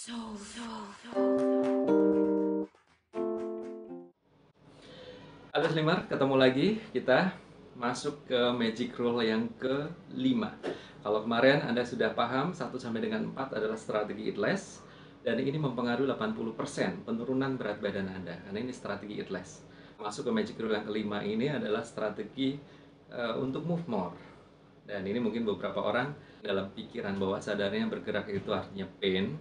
Halo Slimer, ketemu lagi kita masuk ke magic rule yang ke-5. Kalau kemarin Anda sudah paham 1 sampai dengan 4 adalah strategi eat less dan ini mempengaruhi 80% penurunan berat badan Anda karena ini strategi eat less. Masuk ke magic rule yang ke-5 ini adalah strategi untuk move more. Dan ini mungkin beberapa orang dalam pikiran bahwa sadarnya bergerak itu artinya pain,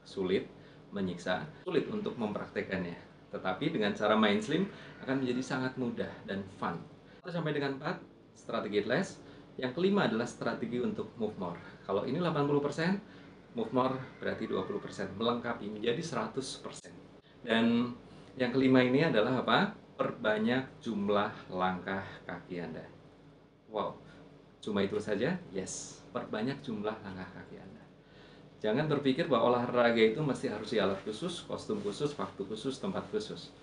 sulit, menyiksa, sulit untuk mempraktekannya. Tetapi dengan cara main slim akan menjadi sangat mudah dan fun. 1 sampai dengan 4, strategi less. Yang kelima adalah strategi untuk move more. Kalau ini 80%, move more berarti 20%, melengkapi menjadi 100%. Dan yang kelima ini adalah apa? Perbanyak jumlah langkah kaki Anda. Wow, cuma itu saja? Yes, perbanyak jumlah langkah kaki Anda. Jangan berpikir bahwa olahraga itu mesti harus di alat khusus, kostum khusus, waktu khusus, tempat khusus.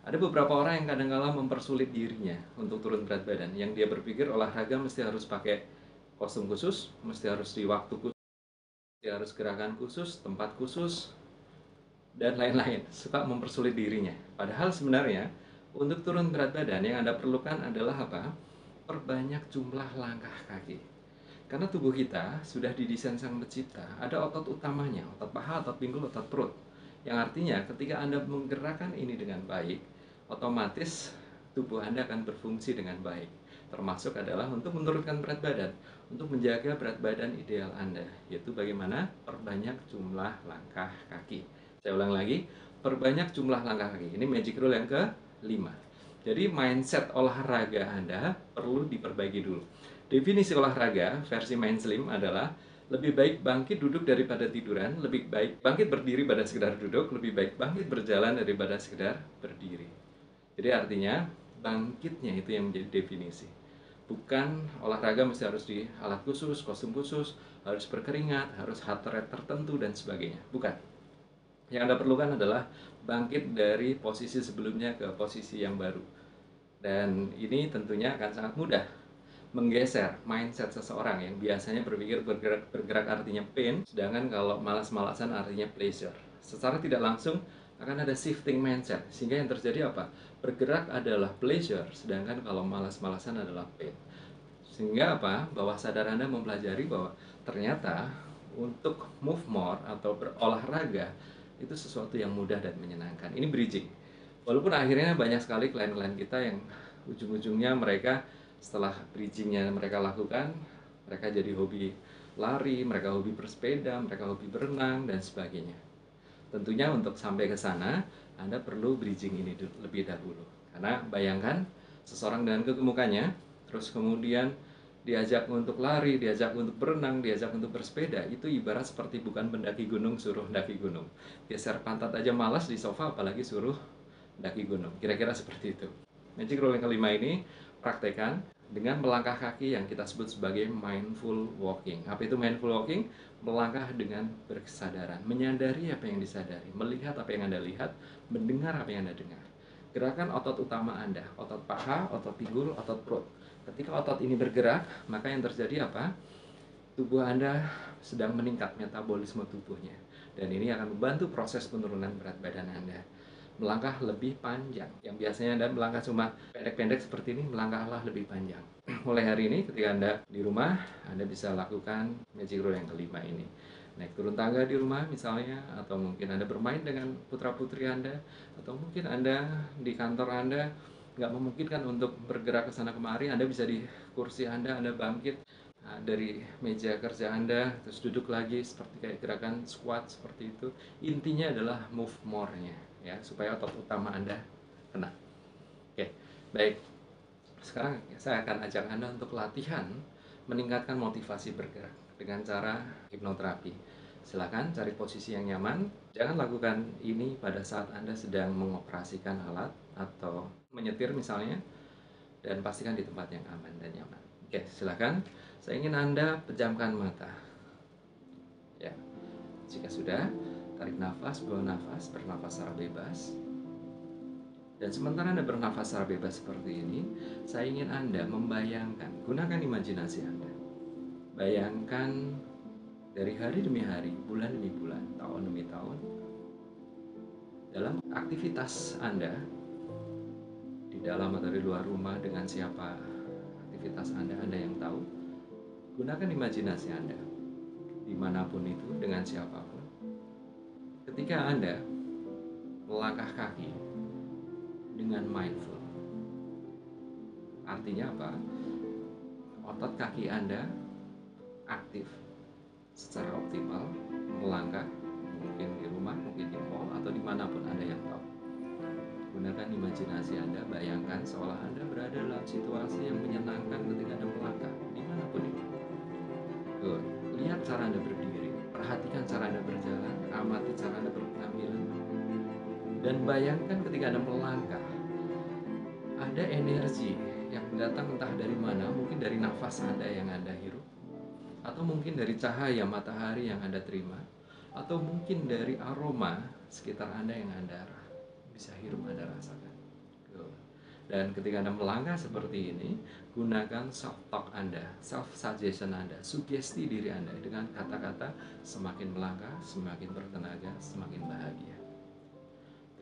Ada beberapa orang yang kadang-kala mempersulit dirinya untuk turun berat badan. Yang dia berpikir olahraga mesti harus pakai kostum khusus, mesti harus di waktu khusus, mesti harus gerakan khusus, tempat khusus, dan lain-lain. Suka mempersulit dirinya. Padahal sebenarnya untuk turun berat badan yang Anda perlukan adalah apa? Perbanyak jumlah langkah kaki. Karena tubuh kita sudah didesain Sang Pencipta, ada otot utamanya, otot paha, otot pinggul, otot perut. Yang artinya ketika Anda menggerakkan ini dengan baik, otomatis tubuh Anda akan berfungsi dengan baik. Termasuk adalah untuk menurunkan berat badan, untuk menjaga berat badan ideal Anda, yaitu bagaimana perbanyak jumlah langkah kaki. Saya ulang lagi, perbanyak jumlah langkah kaki. Ini magic rule yang ke-5. Jadi mindset olahraga Anda perlu diperbaiki dulu. Definisi olahraga versi main slim adalah lebih baik bangkit duduk daripada tiduran, lebih baik bangkit berdiri pada sekedar duduk, lebih baik bangkit berjalan daripada sekedar berdiri. Jadi artinya bangkitnya itu yang menjadi definisi. Bukan olahraga mesti harus di alat khusus, kostum khusus, harus berkeringat, harus heart rate tertentu dan sebagainya. Bukan. Yang Anda perlukan adalah bangkit dari posisi sebelumnya ke posisi yang baru. Dan ini tentunya akan sangat mudah menggeser mindset seseorang yang biasanya berpikir bergerak artinya pain, sedangkan kalau malas-malasan artinya pleasure. Secara tidak langsung akan ada shifting mindset, sehingga yang terjadi apa? Bergerak adalah pleasure, sedangkan kalau malas-malasan adalah pain. Sehingga apa? Bawah sadar Anda mempelajari bahwa ternyata untuk move more atau berolahraga itu sesuatu yang mudah dan menyenangkan. Ini bridging. Walaupun akhirnya banyak sekali klien-klien kita yang ujung-ujungnya mereka setelah bridgingnya mereka lakukan, mereka jadi hobi lari, mereka hobi bersepeda, mereka hobi berenang, dan sebagainya. Tentunya untuk sampai ke sana, Anda perlu bridging ini lebih dahulu. Karena bayangkan, seseorang dengan kegemukannya, terus kemudian diajak untuk lari, diajak untuk berenang, diajak untuk bersepeda, itu ibarat seperti bukan pendaki gunung suruh daki gunung. Geser pantat aja malas di sofa, apalagi suruh daki gunung. Kira-kira seperti itu. Magic rule yang kelima ini praktekan dengan melangkah kaki yang kita sebut sebagai mindful walking. Apa itu mindful walking? Melangkah dengan berkesadaran, menyadari apa yang disadari, melihat apa yang Anda lihat, mendengar apa yang Anda dengar. Gerakan otot utama Anda, otot paha, otot pinggul, otot perut. Ketika otot ini bergerak, maka yang terjadi apa? Tubuh Anda sedang meningkat metabolisme tubuhnya. Dan ini akan membantu proses penurunan berat badan Anda. Melangkah lebih panjang. Yang biasanya Anda melangkah cuma pendek-pendek seperti ini, melangkahlah lebih panjang. Mulai hari ini ketika Anda di rumah, Anda bisa lakukan magic rule yang kelima ini. Naik turun tangga di rumah misalnya, atau mungkin Anda bermain dengan putra-putri Anda, atau mungkin Anda di kantor Anda nggak memungkinkan untuk bergerak ke sana kemari, Anda bisa di kursi Anda bangkit dari meja kerja Anda, terus duduk lagi seperti kayak gerakan squat seperti itu. Intinya adalah move more-nya, ya, supaya otot utama Anda kena. Oke, baik. Sekarang saya akan ajak Anda untuk latihan meningkatkan motivasi bergerak dengan cara hipnoterapi. Silakan cari posisi yang nyaman. Jangan lakukan ini pada saat Anda sedang mengoperasikan alat atau menyetir misalnya, dan pastikan di tempat yang aman dan nyaman. Oke, silakan. Saya ingin Anda pejamkan mata. Ya, jika sudah, tarik nafas, buang nafas, bernafas secara bebas. Dan sementara Anda bernafas secara bebas seperti ini, saya ingin Anda membayangkan, gunakan imajinasi Anda. Bayangkan dari hari demi hari, bulan demi bulan, tahun demi tahun, Dalam aktivitas Anda, di dalam atau di luar rumah, dengan siapa aktivitas Anda yang tahu, gunakan imajinasi Anda, dimanapun itu, dengan siapapun. Ketika Anda melangkah kaki dengan mindful, artinya apa? Otot kaki Anda aktif secara optimal, melangkah, mungkin di rumah, mungkin di mall, atau dimanapun Anda yang tahu. Gunakan imajinasi Anda, bayangkan seolah Anda berada dalam situasi yang menyenangkan ketika Anda melangkah, dimanapun itu. Good. Lihat cara Anda berdiri, perhatikan cara Anda berjalan, amati cara Anda berpenampilan, dan bayangkan ketika Anda melangkah, ada energi yang datang entah dari mana, mungkin dari nafas Anda yang Anda hirup, atau mungkin dari cahaya matahari yang Anda terima, atau mungkin dari aroma sekitar Anda yang Anda bisa hirup, Anda rasakan. Good. Dan ketika Anda melangkah seperti ini, gunakan self-talk Anda, self-suggestion Anda, sugesti diri Anda dengan kata-kata semakin melangkah, semakin bertenaga, semakin bahagia.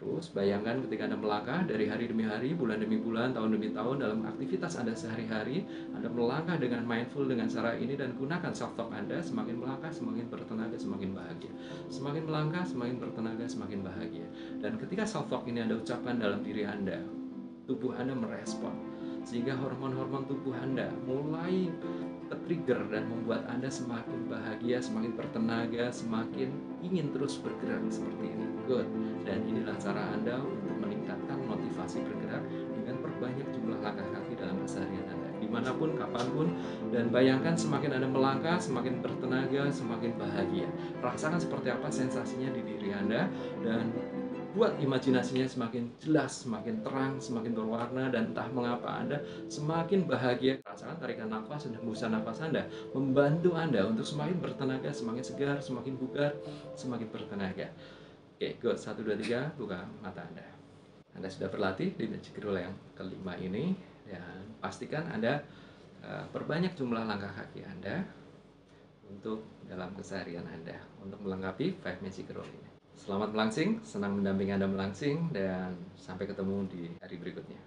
Terus bayangkan ketika Anda melangkah dari hari demi hari, bulan demi bulan, tahun demi tahun dalam aktivitas Anda sehari-hari, Anda melangkah dengan mindful dengan cara ini dan gunakan self-talk Anda, semakin melangkah, semakin bertenaga, semakin bahagia. Semakin melangkah, semakin bertenaga, semakin bahagia. Dan ketika self-talk ini Anda ucapkan dalam diri Anda, tubuh Anda merespon, sehingga hormon-hormon tubuh Anda mulai trigger dan membuat Anda semakin bahagia, semakin bertenaga, semakin ingin terus bergerak seperti ini. Good. Dan inilah cara Anda untuk meningkatkan motivasi bergerak dengan perbanyak jumlah langkah kaki dalam keseharian Anda, dimanapun, kapanpun. Dan bayangkan semakin Anda melangkah, semakin bertenaga, semakin bahagia. Rasakan seperti apa sensasinya di diri Anda, dan buat imajinasinya semakin jelas, semakin terang, semakin berwarna, dan entah mengapa Anda semakin bahagia. Rasakan tarikan nafas dan hembusan nafas Anda membantu Anda untuk semakin bertenaga, semakin segar, semakin bugar, semakin bertenaga. Oke, good. 1, 2, 3, buka mata Anda. Anda sudah berlatih di Magic Rule yang kelima ini, dan pastikan Anda perbanyak jumlah langkah kaki Anda untuk dalam keseharian Anda, untuk melengkapi 5 Magic Rule ini. Selamat melangsing, senang mendampingi Anda melangsing, dan sampai ketemu di hari berikutnya.